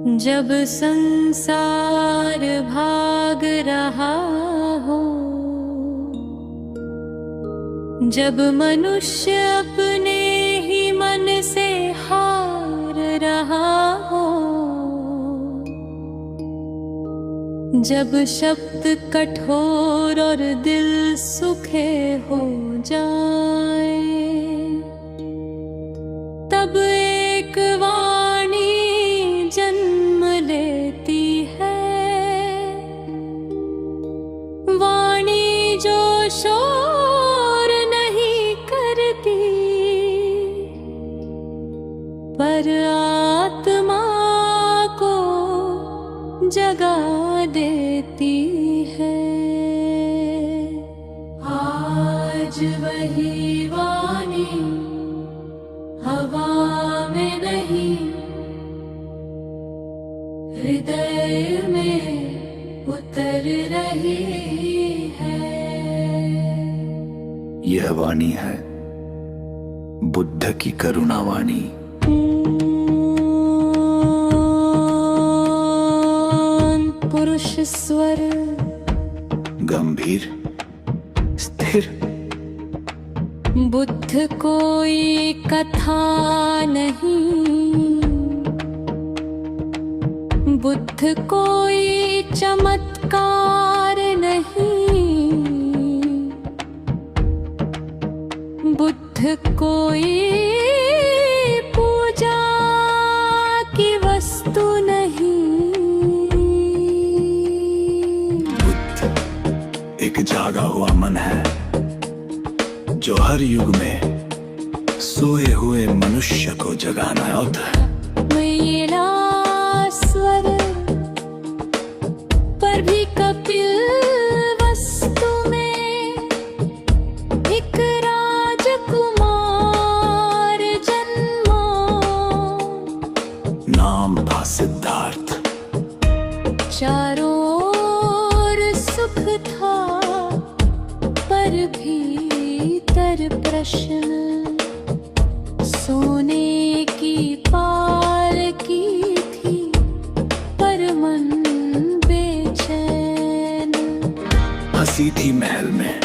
जब संसार भाग रहा हो, जब मनुष्य अपने ही मन से हार रहा हो, जब शब्द कठोर और दिल सूखे हो जाए, तब एक वाणी जन्म लेती है, वाणी जो शोर नहीं करती, पर आत्मा को जगा देती है। आज वही वाणी हवा में नहीं, हृदय में उतर रही है। यह वाणी है बुद्ध की करुणा वाणी। पुरुष स्वर गंभीर स्थिर। बुद्ध कोई कथा नहीं, बुद्ध कोई चमत्कार नहीं, बुद्ध कोई पूजा की वस्तु नहीं। बुद्ध एक जागा हुआ मन है, जो हर युग में सोए हुए मनुष्य को जगाना होता है। मेरा स्वर पर भी कपिल वस्तु में एक राजकुमार जन्मा, नाम था सिद्धार्थ। चारों ओर सुख था, पर भीतर प्रश्न, सोने की पालकी थी, पर मन बेचैन। हंसी थी महल में,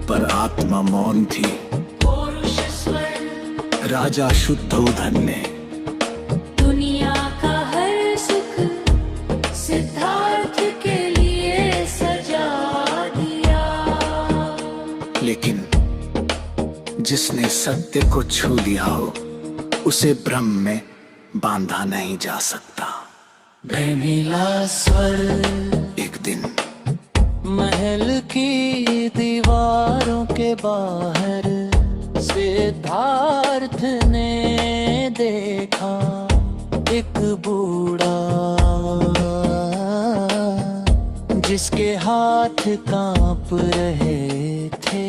पर आत्मा मौन थी। राजा शुद्धोधन ने दुनिया का हर सुख सिद्धार्थ के लिए सजा दिया, लेकिन जिसने सत्य को छू लिया हो, उसे भ्रम में बांधा नहीं जा सकता। बेमिला स्वर एक दिन महल की दीवारों के बाहर सिद्धार्थ ने देखा एक बूढ़ा, जिसके हाथ कांप रहे थे,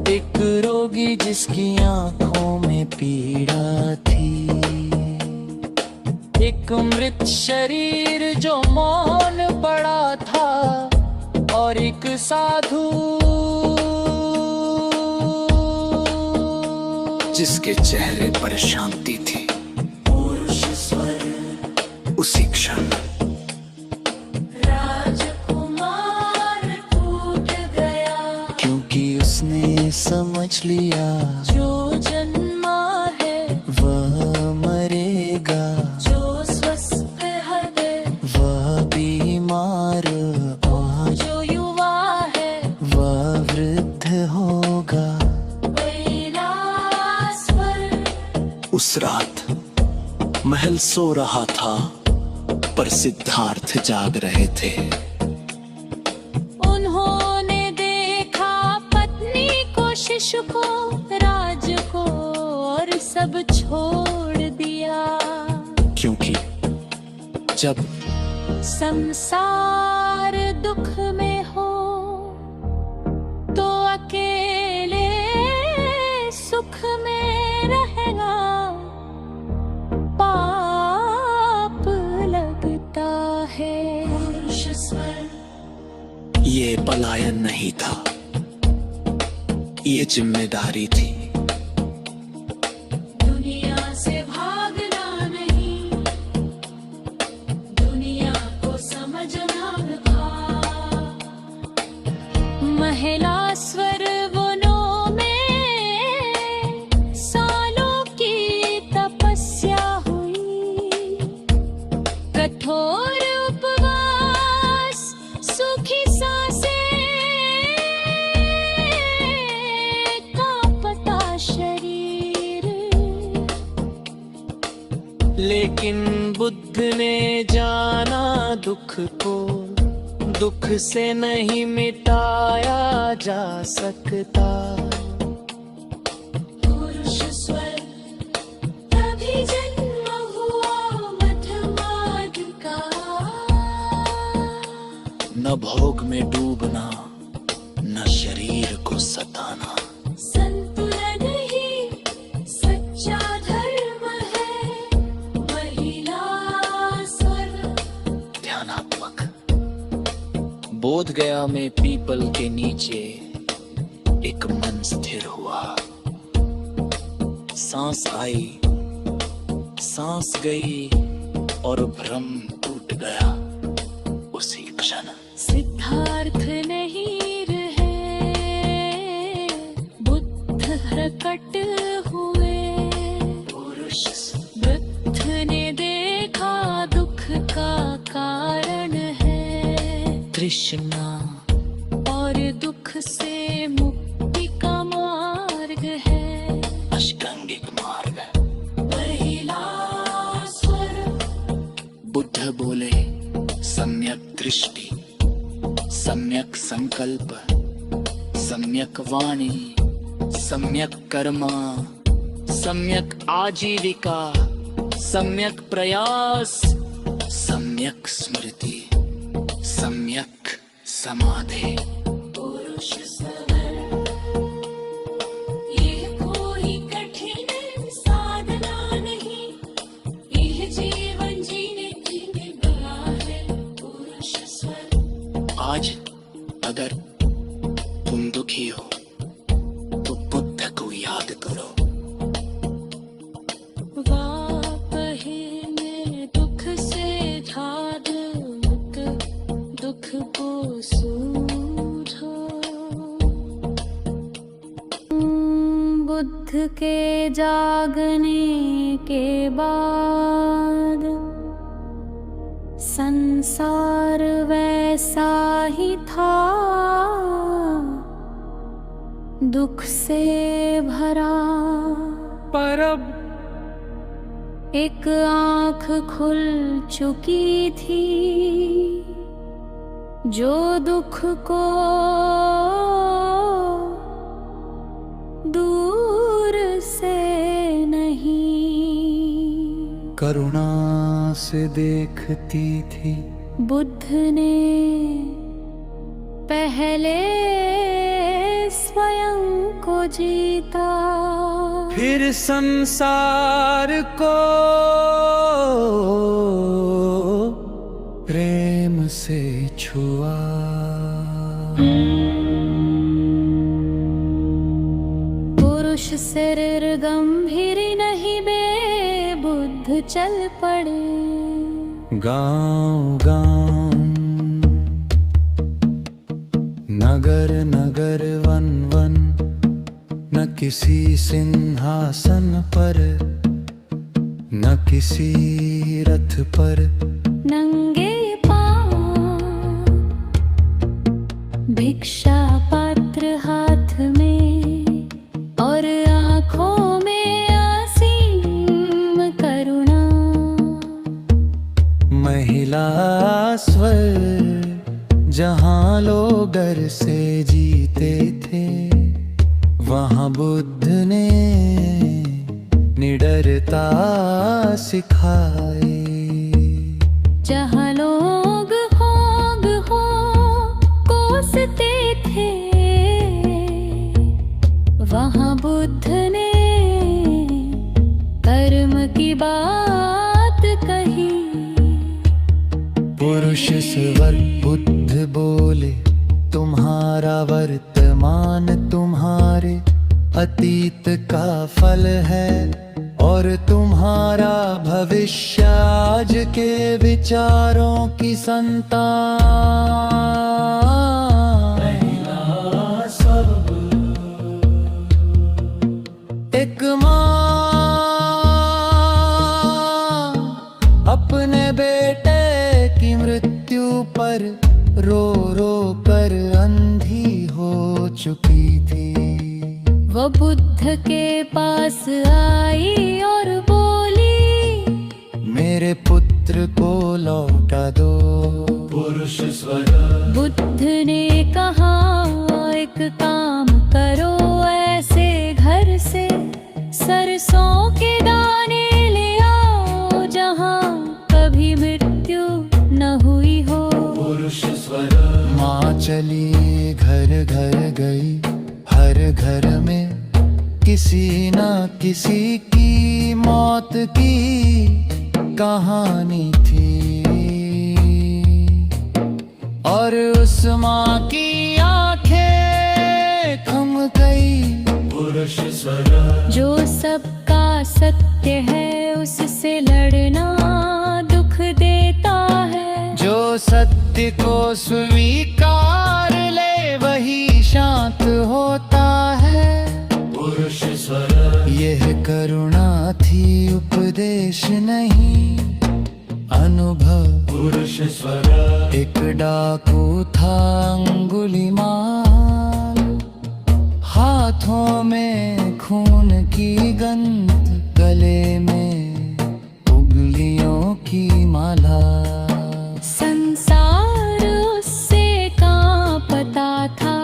एक रोगी जिसकी आंखों में पीड़ा थी, एक मृत शरीर जो मौन पड़ा था, और एक साधु जिसके चेहरे पर शांति थी। पुरुष स्वर उसी क्षण राजकुमार टूट गया, क्योंकि उसने समझ लिया जो जन्मा है वह मरेगा, जो स्वस्थ है वह बीमार, और जो युवा है वह वृद्ध होगा। मेरा स्वर। उस रात महल सो रहा था, पर सिद्धार्थ जाग रहे थे। उन्होंने देखा पत्नी को, शिशु को, राज को, और सब छोड़ दिया, क्योंकि जब संसार दुख में हो तो अकेले सुख में रहना पाप लगता है। ये पलायन नहीं था, ये जिम्मेदारी थी। दुनिया से भागना नहीं, कठोर उपवास, सूखी सांसें, कांपता शरीर। लेकिन बुद्ध ने जाना दुख को, दुख से नहीं मिटाया जा सकता। पुरुष स्वर तभी जन्म हुआ मध्यमार्ग का। न भोग में डूबना, न शरीर को सताना। संतुलन ही सच्चा धर्म है, महिला स्वर। ध्यानात्मक। बोध गया में पीपल के नीचे एक मन स्थिर हुआ। सांस आई, सांस गई और भ्रम टूट गया उसी क्षण। सिद्धार्थ नहीं रहे, बुद्ध प्रकट हुए। पुरुष बुद्ध ने देखा दुख का कारण है तृष्णा, और दुख से मुक्ति का मार्ग है अष्टांगिक मार्ग। महिला स्वर। बुद्ध बोले, सम्यक दृष्टि, सम्यक संकल्प, सम्यक वाणी, सम्यक कर्मा, सम्यक आजीविका, सम्यक प्रयास, सम्यक स्मृति, सम्यक समाधि। पुरुष स्वर। ये कोई कठिन साधना नहीं, यह जीवन जीने की निगाह है। पुरुष स्वर। आज अगर तुम दुखी हो तो बुद्ध को याद करो। वापहे में दुख से झाद, दुख को सूझो। बुद्ध के जागने के बाद संसार वैसा ही था, दुख से भरा। पर अब एक आँख खुल चुकी थी, जो दुख को दूर से नहीं, करुणा से देखती थी। बुद्ध ने पहले स्वयं को जीता, फिर संसार को प्रेम से छुआ। पुरुष शरीर गंभीर नहीं बे, बुद्ध चल पड़े। गांव गांव, नगर नगर, वन वन, न किसी सिंहासन पर, न किसी रथ पर। नंगे पांव, भिक्षा पात्र हाथ में, और आंखों में असीम करुणा। महिला स्वर, जहाँ लोग डर से जीते थे, वहाँ बुद्ध ने निडरता सिखाई। जहाँ लोग होग हो कोसते थे, वहाँ बुद्ध ने कर्म की बात कही। पुरुष स्वर बुद्ध बोले, तुम्हारा वर्तमान तुम्हारे अतीत का फल है, और तुम्हारा भविष्य आज के विचारों की संतान। एक माँ अपने बेटे पर रो रो कर अंधी हो चुकी थी। वो बुद्ध के पास आई और बोली, मेरे पुत्र को लौटा दो। पुरुष स्वर। बुद्ध ने कहा, एक काम करो, ऐसे घर से सरसों के दाने ले आओ जहाँ कभी मृत्यु न हुई हो। पुरुष स्वर। माँ चली घर घर गई, हर घर में किसी न किसी की मौत की कहानी थी। और उस माँ की आंखें थम गई। पुरुष स्वर। जो सबका सत्य है उससे लड़ना दुख देता है। जो सत्य को स्वीकार ले वही शांत होता है। पुरुष स्वर। यह करुणा थी, उपदेश नहीं, अनुभव। पुरुष स्वर। एक डाकू था अंगुलीमाल, हाथों में खून की गंध, गले में उंगलियों की माला। संसार उससे कांपता था।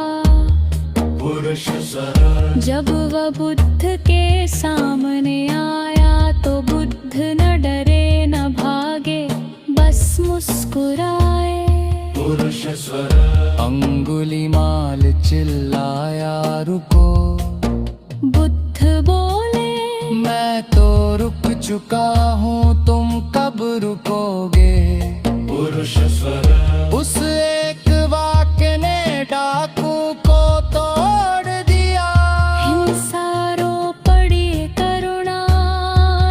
पुरुष स्वर। जब वह बुद्ध के सामने आया तो बुद्ध न डरे न भागे, बस मुस्कुराए। पुरुष स्वर। अंगुलीमाल चिल्लाया, रुको। बुद्ध बोले, मैं तो रुक चुका हूँ, तुम कब रुकोगे। पुरुष स्वर। उस एक वाक्य ने डाकू को तोड़ दिया। हिंसा रो पड़ी, करुणा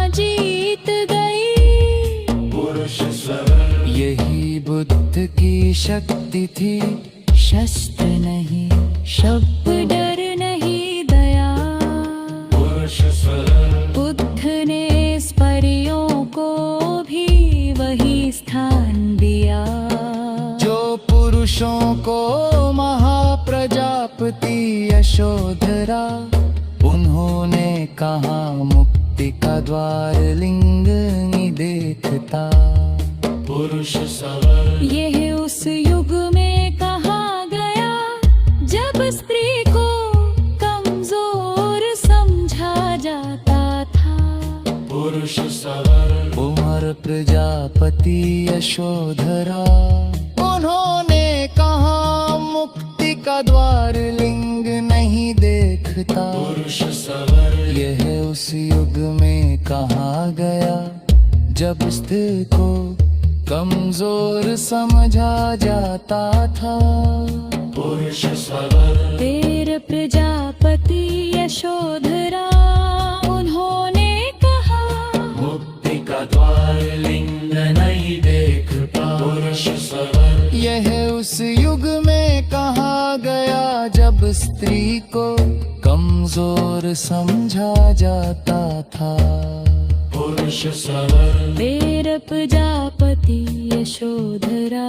जीत गई। पुरुष स्वर। यही बुद्ध की शक्ति थी, शस्त्र नहीं, शब्द, डर नहीं, दया। पुरुष स्वर। बुद्ध ने इस परियों को भी वही स्थान दिया। जो पुरुषों को महाप्रजापति यशोधरा, उन्होंने कहा मुक्ति का द्वार लिंग नहीं देखता। पुरुष स्वर। यह उस युग में कहा गया जब स्त्री को कमजोर समझा जाता था। पुरुष स्वर। उमर प्रजापति यशोधरा, उन्होंने कहा मुक्ति का द्वार लिंग नहीं देखता। पुरुष स्वर। यह उस युग में कहा गया जब स्त्री को कमजोर समझा जाता था। पुरुष स्वर। फिर प्रजापति यशोधरा, उन्होंने कहा मुक्ति का द्वार लिंग नहीं देखता। पुरुष स्वर। यह उस युग में कहा गया जब स्त्री को कमजोर समझा जाता था। पुरुष स्वर। फिर प्रजापति यशोधरा,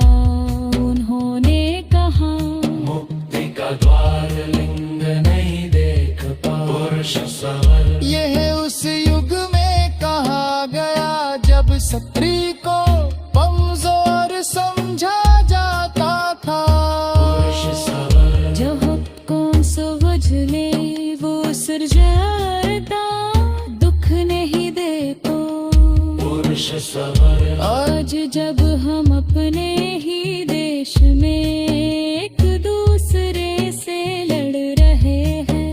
उन्होंने कहा मुक्ति का द्वार लिंग नहीं देखता। पुरुष स्वर। यह उस युग में कहा गया जब स्त्री को कमजोर समझा जाता था। पुरुष स्वर। जो हुक्म समझ ले वो सृजनकर्ता, दुख नहीं देता। पुरुष स्वर। आज जब हम अपने ही देश में एक दूसरे से लड़ रहे हैं,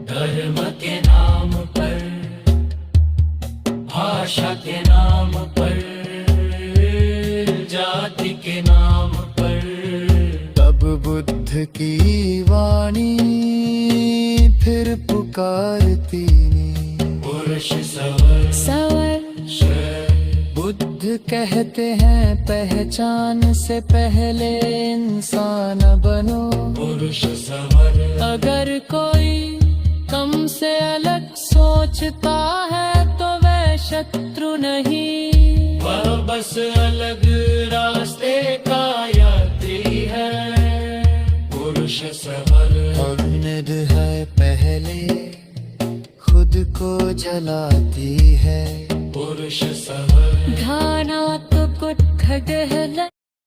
धर्म के नाम पर, भाषा के नाम पर, जाति के नाम पर, तब बुद्ध की वाणी फिर पुकारती। पुरुष स्वर। सवर बुद्ध कहते हैं पहचान से पहले इंसान बनो। पुरुष स्वर। अगर कोई कम से अलग सोचता है तो वह शत्रु नहीं, वह बस अलग रास्ते पहले खुद को जलाती है पुरुष सहर घानात कुठगहल